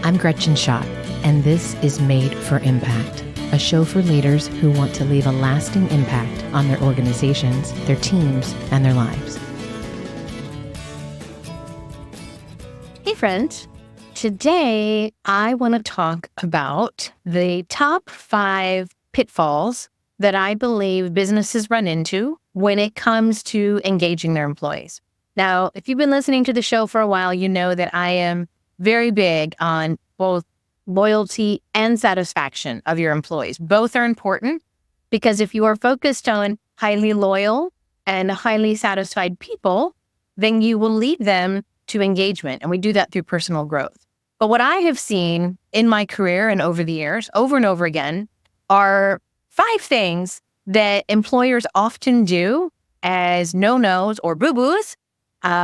I'm Gretchen Schott, and this is Made for Impact, a show for leaders who want to leave a lasting impact on their organizations, their teams, and their lives. Hey friends, today I want to talk about the top 5 pitfalls that I believe businesses run into when it comes to engaging their employees. Now, if you've been listening to the show for a while, you know that I am very big on both loyalty and satisfaction of your employees. Both are important because if you are focused on highly loyal and highly satisfied people, then you will lead them to engagement. And we do that through personal growth. But what I have seen in my career and over the years, over and over again, are 5 things that employers often do as no-nos or boo-boos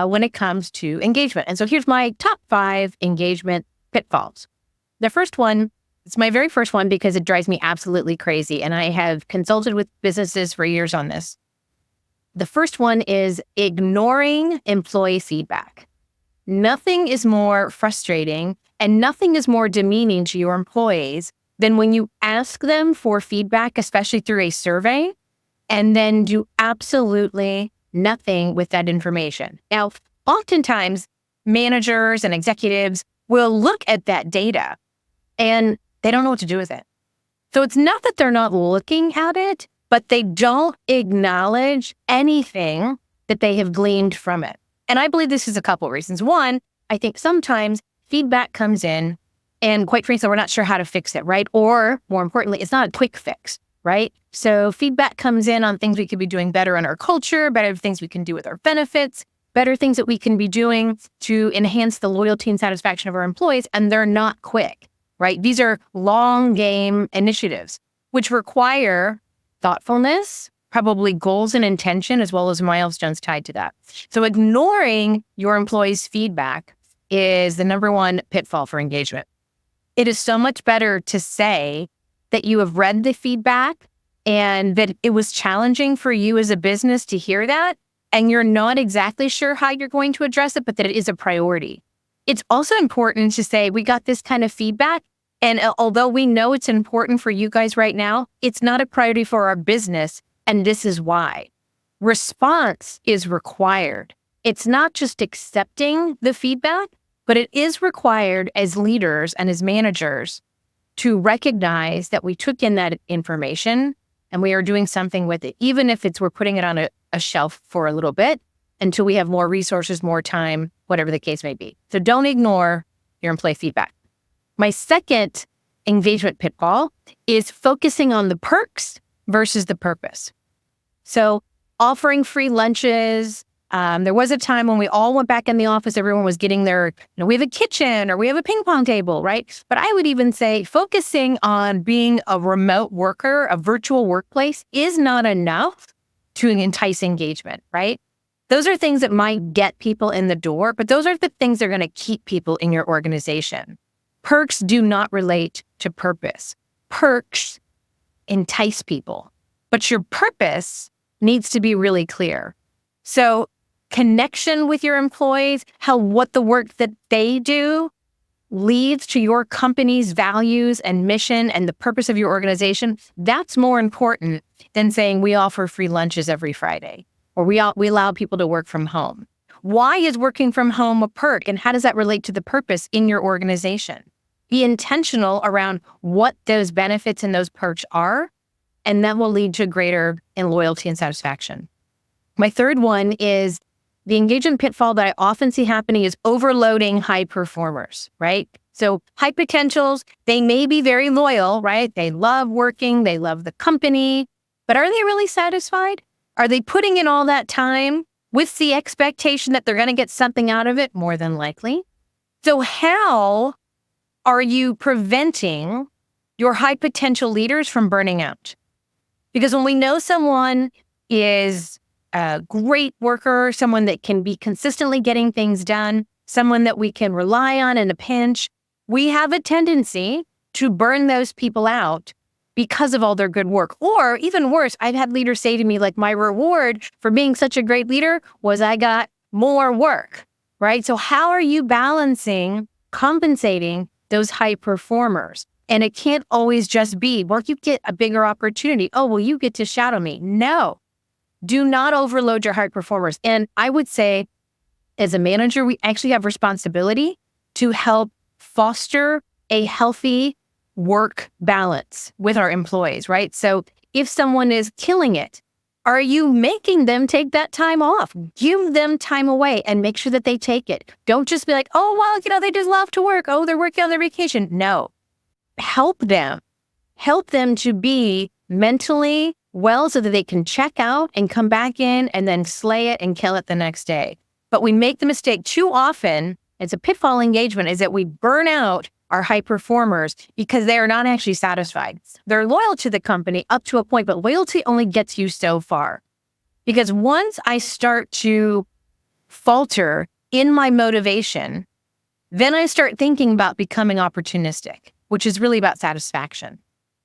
when it comes to engagement. And so here's my top 5 engagement pitfalls. The first one, it's my very first one because it drives me absolutely crazy. And I have consulted with businesses for years on this. The first one is ignoring employee feedback. Nothing is more frustrating and nothing is more demeaning to your employees than when you ask them for feedback, especially through a survey, and then do absolutely nothing with that information. Now, oftentimes, managers and executives will look at that data and they don't know what to do with it. So it's not that they're not looking at it, but they don't acknowledge anything that they have gleaned from it. And I believe this is a couple of reasons. One, I think sometimes feedback comes in and quite frankly, we're not sure how to fix it, right? Or more importantly, it's not a quick fix, right? So feedback comes in on things we could be doing better in our culture, better things we can do with our benefits, better things that we can be doing to enhance the loyalty and satisfaction of our employees. And they're not quick, right? These are long game initiatives, which require thoughtfulness, probably goals and intention, as well as milestones tied to that. So ignoring your employees' feedback is the number one pitfall for engagement. It is so much better to say that you have read the feedback and that it was challenging for you as a business to hear that, and you're not exactly sure how you're going to address it, but that it is a priority. It's also important to say, we got this kind of feedback, and although we know it's important for you guys right now, it's not a priority for our business, and this is why. Response is required. It's not just accepting the feedback, but it is required as leaders and as managers to recognize that we took in that information and we are doing something with it, even if we're putting it on a shelf for a little bit until we have more resources, more time, whatever the case may be. So don't ignore your employee feedback. My second engagement pitfall is focusing on the perks versus the purpose. So offering free lunches. There was a time when we all went back in the office, everyone was getting their, we have a kitchen or we have a ping pong table, right? But I would even say focusing on being a remote worker, a virtual workplace is not enough to entice engagement, right? Those are things that might get people in the door, but those are the things that are going to keep people in your organization. Perks do not relate to purpose. Perks entice people, but your purpose needs to be really clear. So connection with your employees, what the work that they do leads to your company's values and mission and the purpose of your organization, that's more important than saying we offer free lunches every Friday or we allow people to work from home. Why is working from home a perk, and how does that relate to the purpose in your organization? Be intentional around what those benefits and those perks are, and that will lead to greater loyalty and satisfaction. My third one is the engagement pitfall that I often see happening is overloading high performers, right? So high potentials, they may be very loyal, right? They love working, they love the company, but are they really satisfied? Are they putting in all that time with the expectation that they're going to get something out of it? More than likely. So how are you preventing your high potential leaders from burning out? Because when we know someone is a great worker, someone that can be consistently getting things done, someone that we can rely on in a pinch, we have a tendency to burn those people out because of all their good work. Or even worse, I've had leaders say to me, like, my reward for being such a great leader was I got more work, right? So how are you balancing compensating those high performers. And it can't always just be, well, you get a bigger opportunity. Oh, well, you get to shadow me. No, do not overload your high performers. And I would say, as a manager, we actually have responsibility to help foster a healthy work balance with our employees, right? So if someone is killing it, are you making them take that time off? Give them time away and make sure that they take it. Don't just be like, oh, well, they just love to work. Oh, they're working on their vacation. No. Help them to be mentally well so that they can check out and come back in and then slay it and kill it the next day. But we make the mistake too often, it's a pitfall engagement, is that we burn out our high performers because they are not actually satisfied. They're loyal to the company up to a point, but loyalty only gets you so far. Because once I start to falter in my motivation, then I start thinking about becoming opportunistic, which is really about satisfaction.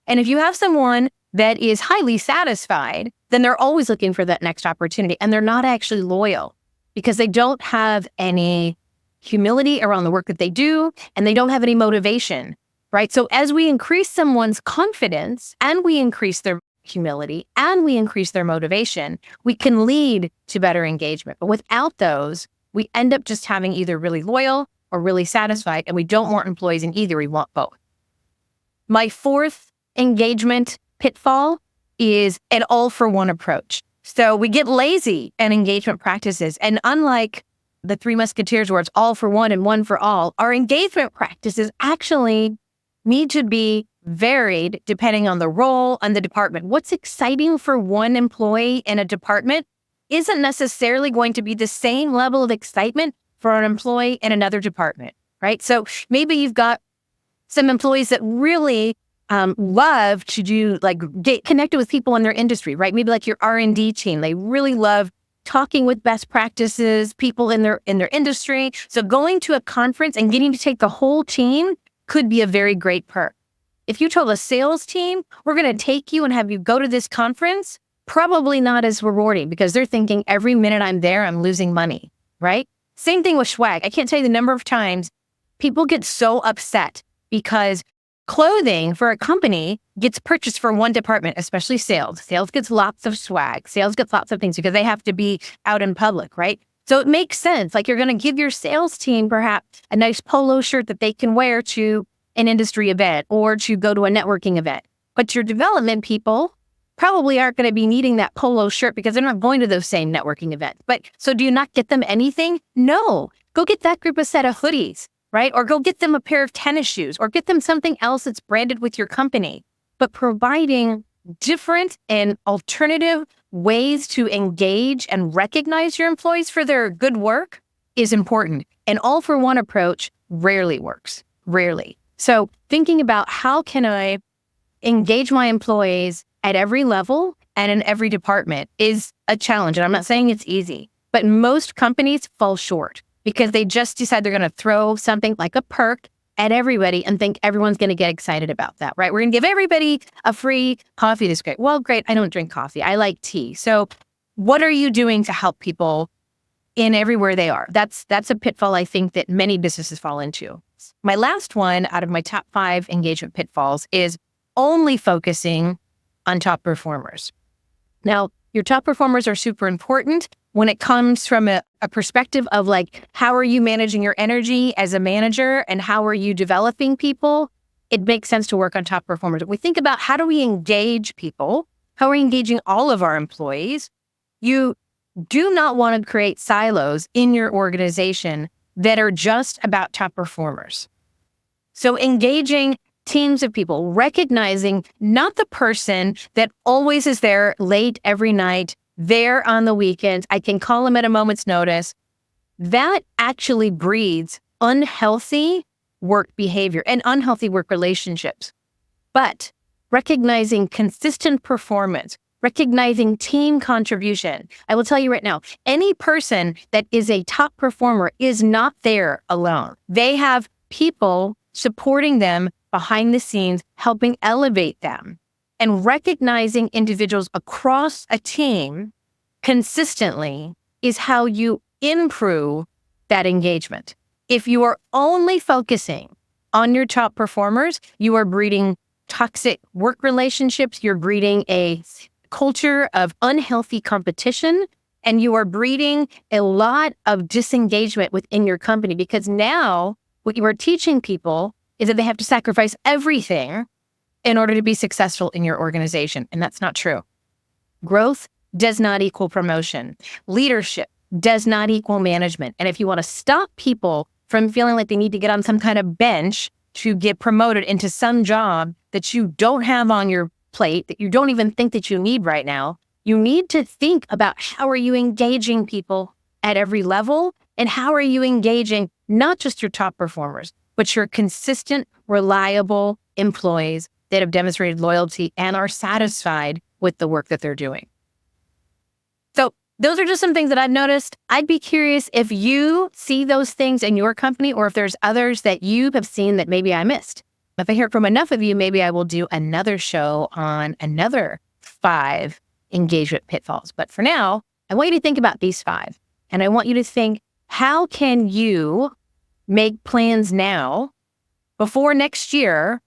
And if you have someone that is highly satisfied, then they're always looking for that next opportunity, and they're not actually loyal because they don't have any humility around the work that they do, and they don't have any motivation, right? So as we increase someone's confidence and we increase their humility and we increase their motivation, we can lead to better engagement. But without those, we end up just having either really loyal or really satisfied, and we don't want employees in either. We want both. My fourth engagement pitfall is an all-for-one approach. So we get lazy in engagement practices, and unlike the Three Musketeers where it's all for one and one for all, our engagement practices actually need to be varied depending on the role and the department. What's exciting for one employee in a department isn't necessarily going to be the same level of excitement for an employee in another department, right? So maybe you've got some employees that really love to get connected with people in their industry, right? Maybe like your R&D team. They really love talking with best practices, people in their industry. So going to a conference and getting to take the whole team could be a very great perk. If you told a sales team, we're going to take you and have you go to this conference, probably not as rewarding because they're thinking every minute I'm there, I'm losing money, right? Same thing with swag. I can't tell you the number of times people get so upset because clothing for a company gets purchased for one department, especially sales. Sales gets lots of swag. Sales gets lots of things because they have to be out in public, right? So it makes sense. Like you're going to give your sales team perhaps a nice polo shirt that they can wear to an industry event or to go to a networking event. But your development people probably aren't going to be needing that polo shirt because they're not going to those same networking events. But so do you not get them anything? No. Go get that group a set of hoodies, right? Or go get them a pair of tennis shoes or get them something else that's branded with your company. But providing different and alternative ways to engage and recognize your employees for their good work is important. An all-for-one approach rarely works, rarely. So thinking about how can I engage my employees at every level and in every department is a challenge. And I'm not saying it's easy, but most companies fall short because they just decide they're going to throw something like a perk at everybody and think everyone's going to get excited about that, right? We're going to give everybody a free coffee this great. Well, great. I don't drink coffee. I like tea. So what are you doing to help people in everywhere they are? That's a pitfall I think that many businesses fall into. My last one out of my top 5 engagement pitfalls is only focusing on top performers. Now, your top performers are super important when it comes from a perspective of like, how are you managing your energy as a manager and how are you developing people? It makes sense to work on top performers. If we think about how do we engage people, how are we engaging all of our employees? You do not want to create silos in your organization that are just about top performers. So engaging teams of people, recognizing not the person that always is there late every night, there on the weekends, I can call them at a moment's notice. That actually breeds unhealthy work behavior and unhealthy work relationships. But recognizing consistent performance, recognizing team contribution. I will tell you right now, any person that is a top performer is not there alone. They have people supporting them behind the scenes, helping elevate them. And recognizing individuals across a team consistently is how you improve that engagement. If you are only focusing on your top performers, you are breeding toxic work relationships. You're breeding a culture of unhealthy competition, and you are breeding a lot of disengagement within your company, because now what you are teaching people is that they have to sacrifice everything in order to be successful in your organization. And that's not true. Growth does not equal promotion. Leadership does not equal management. And if you want to stop people from feeling like they need to get on some kind of bench to get promoted into some job that you don't have on your plate, that you don't even think that you need right now, you need to think about how are you engaging people at every level, and how are you engaging not just your top performers, but your consistent, reliable employees that have demonstrated loyalty and are satisfied with the work that they're doing. So those are just some things that I've noticed. I'd be curious if you see those things in your company, or if there's others that you have seen that maybe I missed. If I hear from enough of you, maybe I will do another show on another 5 engagement pitfalls. But for now, I want you to think about these 5. And I want you to think, how can you make plans now before next year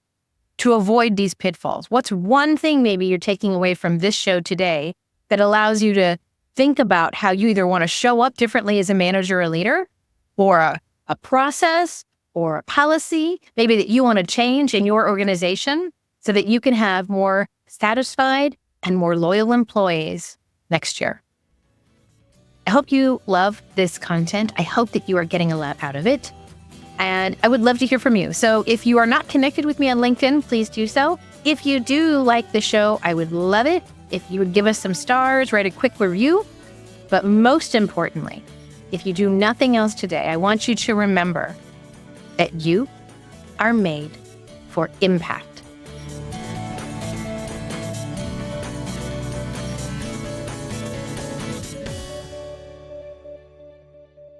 to avoid these pitfalls? What's one thing maybe you're taking away from this show today that allows you to think about how you either want to show up differently as a manager or leader, or a process or a policy maybe that you want to change in your organization so that you can have more satisfied and more loyal employees next year? I hope you love this content. I hope that you are getting a lot out of it. And I would love to hear from you. So if you are not connected with me on LinkedIn, please do so. If you do like the show, I would love it if you would give us some stars, write a quick review. But most importantly, if you do nothing else today, I want you to remember that you are made for impact.